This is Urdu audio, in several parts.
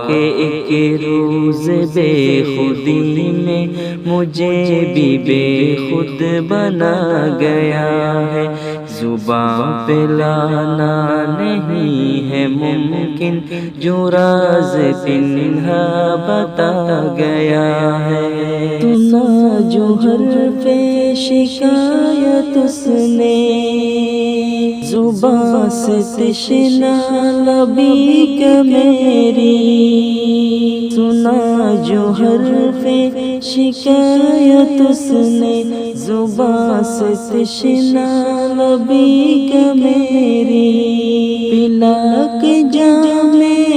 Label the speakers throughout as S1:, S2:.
S1: کہ ایک روز بے خودی میں مجھے بھی بے خود بنا گیا ہے، زباں پہ لانا نہیں ہے ممکن جو راز پنہا بتا گیا ہے۔ سنا جو حرف شکایت اس نے زباں سے تشنا لبی کا میری، سنا جو حرف شکایت اس نے زباں سے تشنا لبی کا میری، پلا کے جام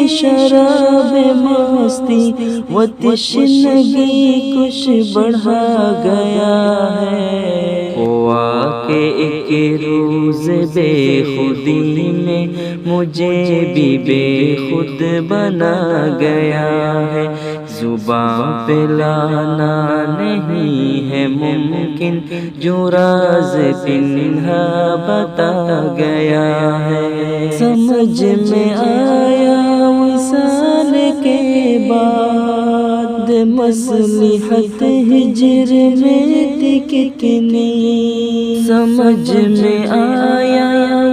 S1: شراب مستی وہ تشنگی کچھ بڑھا گیا ہے۔ ہوا کہ ایک روز بے خودی میں مجھے بھی بے خود بنا گیا ہے، زباں پہ لانا نہیں ہے ممکن جو راز پنہا بتا گیا ہے۔ سمجھ میں آیا وصال کے بعد مصلحت ہجر میں تھی کتنی، سمجھ میں آیا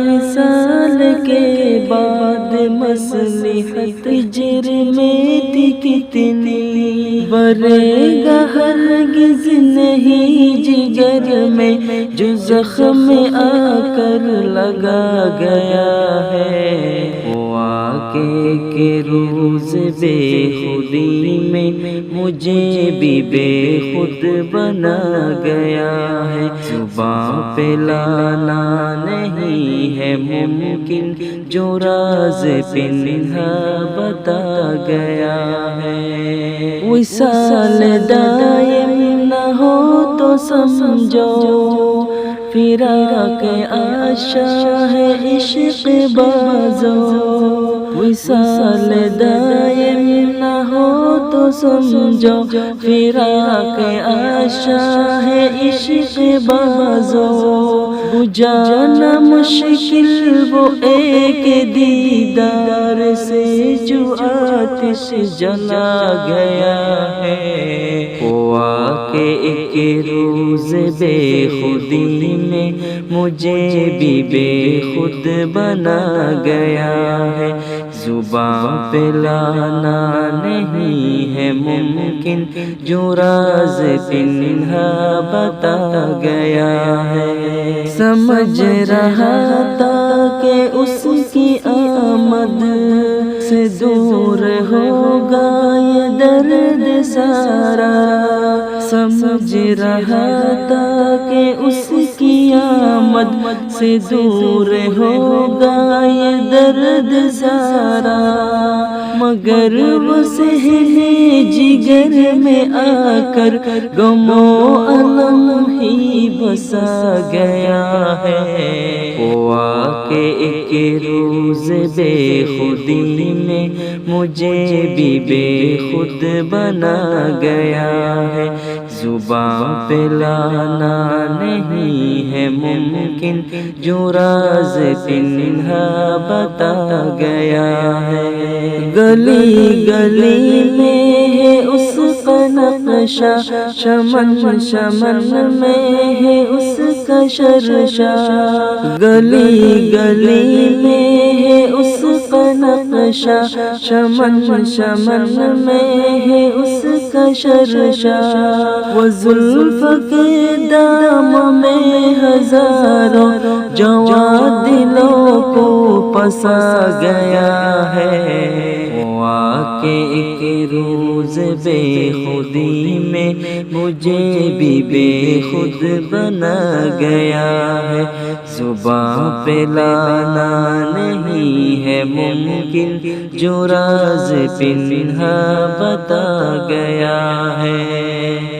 S1: وصال کے بعد مصلحت ہجر میں تھی کتنی، برے گا ہرگز نہیں جگر میں جو زخم آ کر لگا گیا ہے۔ ہوا کہ روز بے خودی میں مجھے بھی بے خود بنا گیا ہے، زباں پہ لانا نہیں ہے ممکن جو راز پنہا بتا گیا ہے۔ وصال دائم نہ ہو تو سمجھو فراق آشا ہے عشق بازو، وصال دائم نہ ہو تو سمجھو فراق آشا ہے عشق بازو، بجھانا مشکل وہ ایک دیدار سے جو آتش جلا گیا ہے۔ ہوا کہ ایک روز بے خودی میں مجھے بھی بے خود بنا گیا ہے، زباں پہ لانا نہیں ہے ممکن جو راز پنہا بتا گیا ہے۔ سمجھ رہا تھا کہ اس کی آمد سے دور ہوگا یہ درد سارا، سمجھ رہا تھا کہ اس کی آمد سے دور ہوگا یہ درد سارا، مگر وہ صحنِ جگر میں آ کر غم و الم ہی بسا گیا ہے۔ ہوا کہ ایک روز بے خودی میں مجھے بھی بے خود بنا گیا ہے، زباں پہ لانا نہیں ہے ممکن جو راز پنہا بتا گیا ہے۔ گلی گلی میں ہے اس کا نقشہ، چمن چمن میں ہے اس کا شرشہ، گلی گلی میں ہے اس کا نقشہ، چمن چمن میں ہے اس کا شرشہ، وہ زلف کے دام میں ہزاروں جوان دلوں کو پسا گیا ہے۔ ہوا کہ ایک روز بے خودی میں مجھے بھی بے خود بنا گیا ہے، زباں پہ لانا نہیں ہے ممکن جو راز پنہا بتا گیا ہے۔